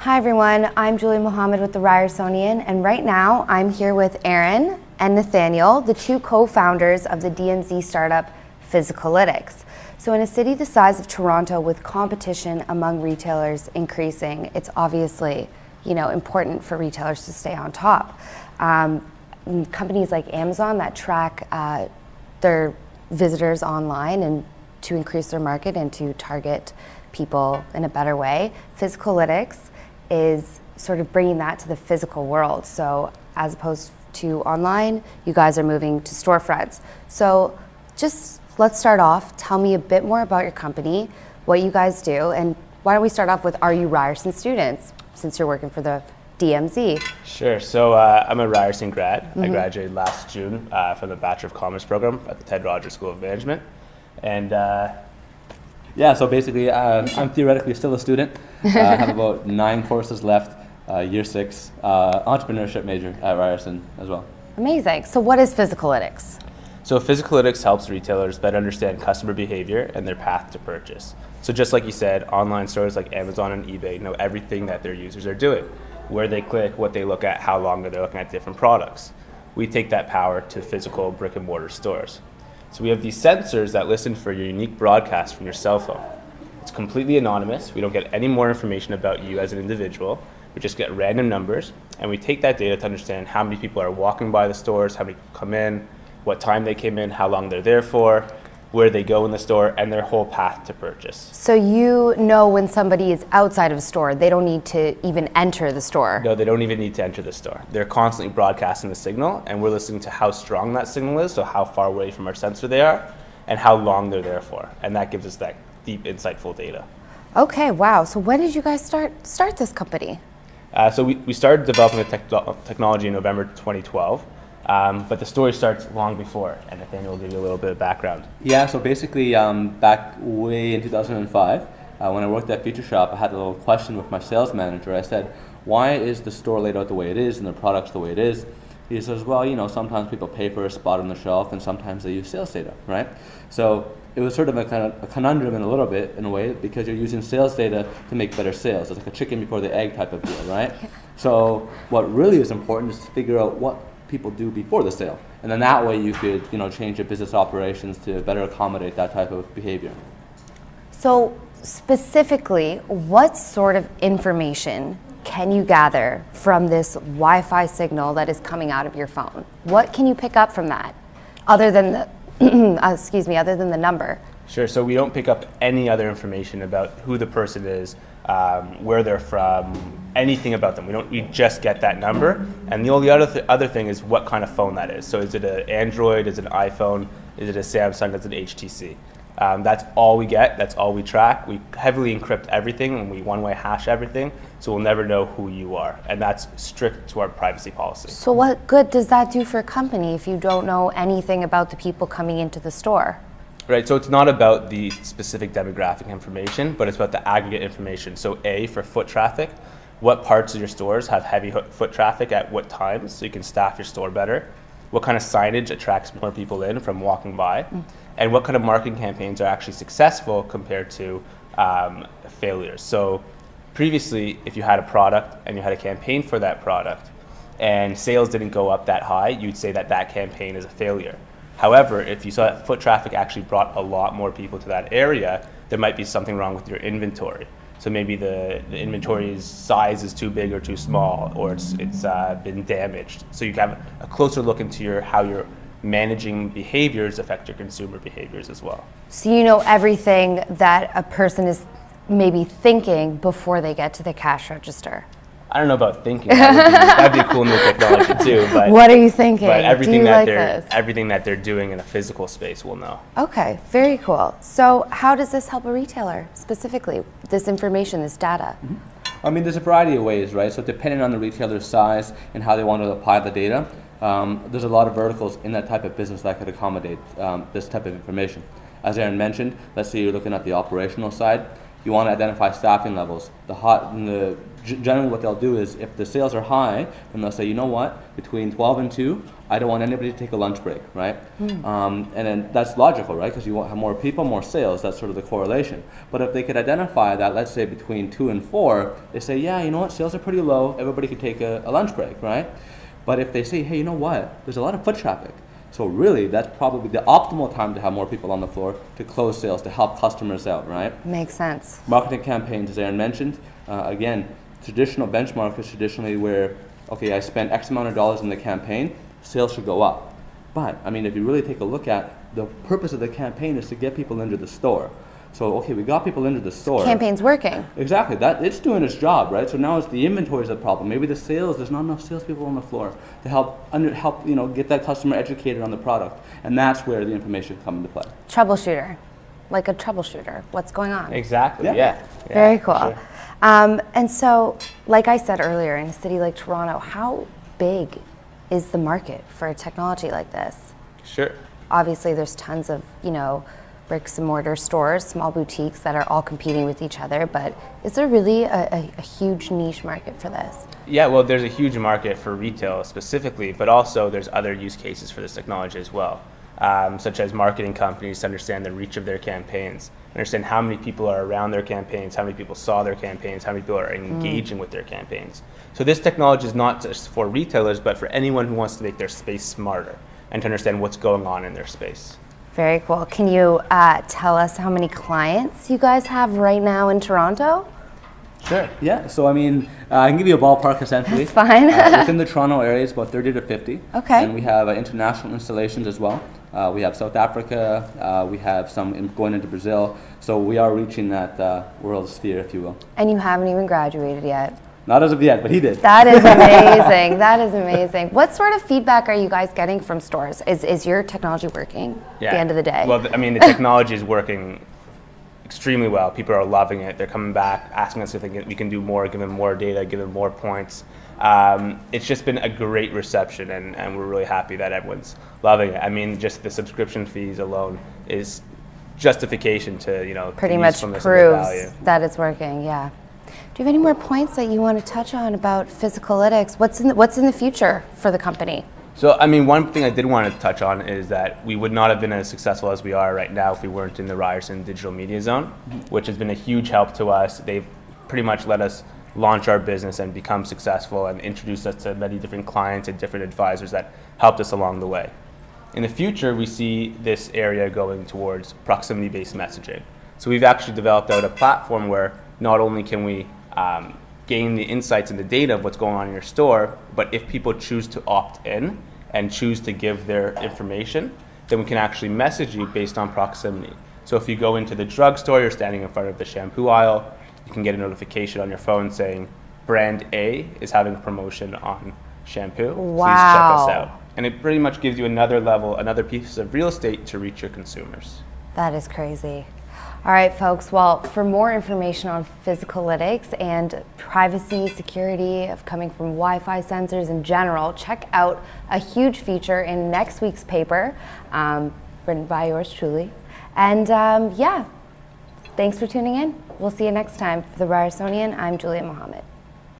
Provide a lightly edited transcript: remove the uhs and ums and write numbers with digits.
Hi everyone, I'm Mohamed with the Ryersonian, and right now I'm here with Aaron and Nathaniel, the two co-founders of the DMZ startup Physicalytics. So in a city the size of Toronto with competition among retailers increasing, it's obviously important for retailers to stay on top. Companies like Amazon that track their visitors online and to increase their market and to target people in a better way. Physicalytics is sort of bringing that to the physical world. So as opposed to online, you guys are moving to storefronts. So just let's start off. Tell me a bit more about your company, what you guys do, and why don't we start off with, are you Ryerson students, since you're working for the DMZ? Sure. So I'm a Ryerson grad. I graduated last June from the Bachelor of Commerce program at the Ted Rogers School of Management. And yeah, so basically I'm theoretically still a student. I have about 9 courses left, year 6, entrepreneurship major at Ryerson as well. Amazing. So what is Physicalytics? so Physicalytics helps retailers better understand customer behavior and their path to purchase. So just like you said, online stores like Amazon and eBay know everything that their users are doing, where they click, what they look at, how long they're looking at different products. We take that power to physical brick and mortar stores. So we have these sensors that listen for your unique broadcast from your cell phone. It's completely anonymous. We don't get any more information about you as an individual. We just get random numbers, and we take that data to understand how many people are walking by the stores, how many come in, what time they came in, how long they're there for, where they go in the store, and their whole path to purchase. So you know when somebody is outside of a store, they don't need to even enter the store. No, they don't even need to enter the store. They're constantly broadcasting the signal, and we're listening to how strong that signal is, so how far away from our sensor they are, and how long they're there for. And that gives us that deep, insightful data. Okay, wow. So when did you guys start this company? So we started developing the technology in November 2012, but the story starts long before, and Nathaniel will give you a little bit of background. Yeah, so basically back way in 2005, when I worked at Future Shop, I had a little question with my sales manager. I said, why is the store laid out the way it is and the products the way it is? He says, well, sometimes people pay for a spot on the shelf and sometimes they use sales data, right? So it was sort of a kind of a conundrum in a little bit, in a way, because you're using sales data to make better sales. It's like a chicken before the egg type of deal, right? So what really is important is to figure out what people do before the sale. And then that way you could, change your business operations to better accommodate that type of behavior. So specifically, what sort of information can you gather from this Wi-Fi signal that is coming out of your phone? What can you pick up from that, other than the other than the number? Sure, so we don't pick up any other information about who the person is, where they're from, anything about them. We just get that number, and the only other thing is what kind of phone that is. So is it an Android, is it an iPhone, is it a Samsung, is it an HTC? That's all we get, that's all we track. We heavily encrypt everything, and we one-way hash everything, so we'll never know who you are, and that's strict to our privacy policy. So what good does that do for a company if you don't know anything about the people coming into the store? Right, so it's not about the specific demographic information, but it's about the aggregate information. So A, for foot traffic, what parts of your stores have heavy foot traffic at what times, so you can staff your store better. What kind of signage attracts more people in from walking by, and what kind of marketing campaigns are actually successful compared to failures. So previously, if you had a product and you had a campaign for that product and sales didn't go up that high, you'd say that that campaign is a failure. However, if you saw that foot traffic actually brought a lot more people to that area, there might be something wrong with your inventory. So maybe the inventory's size is too big or too small, or it's been damaged. So you have a closer look into how your managing behaviors affect your consumer behaviors as well. So you know everything that a person is maybe thinking before they get to the cash register. I don't know about thinking. That'd be a cool new technology too. But what are you thinking? But everything Do that they're doing in a physical space, we'll know. Okay, very cool. So how does this help a retailer specifically? This information, this data. I mean, there's a variety of ways, right? So depending on the retailer's size and how they want to apply the data, there's a lot of verticals in that type of business that could accommodate this type of information. As Aaron mentioned, let's say you're looking at the operational side. You want to identify staffing levels, the generally what they'll do is if the sales are high, then they'll say, you know what, between 12 and 2, I don't want anybody to take a lunch break, right? And then that's logical, right? Because you want have more people, more sales. That's sort of the correlation. But if they could identify that, let's say between 2 and 4, they say, yeah, you know what, sales are pretty low. Everybody could take a lunch break, right? But if they say, hey, you know what, there's a lot of foot traffic. So really, that's probably the optimal time to have more people on the floor to close sales, to help customers out, right? Makes sense. Marketing campaigns, as Aaron mentioned, again, traditional benchmark is traditionally where, okay, I spent X amount of dollars in the campaign, sales should go up. But, I mean, if you really take a look at the purpose of the campaign is to get people into the store. So, okay, we got people into the store. Campaign's working. Exactly, that it's doing its job, right? So now it's the inventory is the problem. Maybe the sales, there's not enough salespeople on the floor to help get that customer educated on the product, and that's where the information come into play. Troubleshooter, like a troubleshooter. What's going on? Exactly. Yeah. Yeah. Very cool. Sure. And so, like I said earlier, in a city like Toronto, how big is the market for a technology like this? Sure. Obviously, there's tons of, bricks and mortar stores, small boutiques that are all competing with each other, but is there really a huge niche market for this? Yeah, well, there's a huge market for retail specifically, but also there's other use cases for this technology as well, such as marketing companies to understand the reach of their campaigns, understand how many people are around their campaigns, how many people saw their campaigns, how many people are engaging with their campaigns. So this technology is not just for retailers, but for anyone who wants to make their space smarter and to understand what's going on in their space. Very cool. Can you tell us how many clients you guys have right now in Toronto? Sure. Yeah. So I mean, I can give you a ballpark essentially. That's fine. Within the Toronto area, it's about 30 to 50. Okay. And we have international installations as well. We have South Africa. We have some going into Brazil. So we are reaching that world sphere, if you will. And you haven't even graduated yet. Not as of yet, but he did. That is amazing. That is amazing. What sort of feedback are you guys getting from stores? Is your technology working at the end of the day? Well, I mean, the technology is working extremely well. People are loving it. They're coming back, asking us if we can do more, give them more data, give them more points. It's just been a great reception, and we're really happy that everyone's loving it. I mean, just the subscription fees alone is justification to, pretty the much usefulness of the value. proves that it's working, yeah. Do you have any more points that you want to touch on about Physicalytics? What's in the future for the company? So, I mean, one thing I did want to touch on is that we would not have been as successful as we are right now if we weren't in the Ryerson Digital Media Zone, which has been a huge help to us. They've pretty much let us launch our business and become successful and introduce us to many different clients and different advisors that helped us along the way. In the future, we see this area going towards proximity-based messaging. So we've actually developed out a platform where not only can we gain the insights and the data of what's going on in your store, but if people choose to opt in and choose to give their information, then we can actually message you based on proximity. So if you go into the drugstore, you're standing in front of the shampoo aisle, you can get a notification on your phone saying, brand A is having a promotion on shampoo. Wow. Please check us out. And it pretty much gives you another level, another piece of real estate to reach your consumers. That is crazy. All right, folks. Well, for more information on Physicalytics and privacy, security of coming from Wi-Fi sensors in general, check out a huge feature in next week's paper, written by yours truly. And yeah, thanks for tuning in. We'll see you next time. For the Ryersonian, I'm Juliet Mohamed.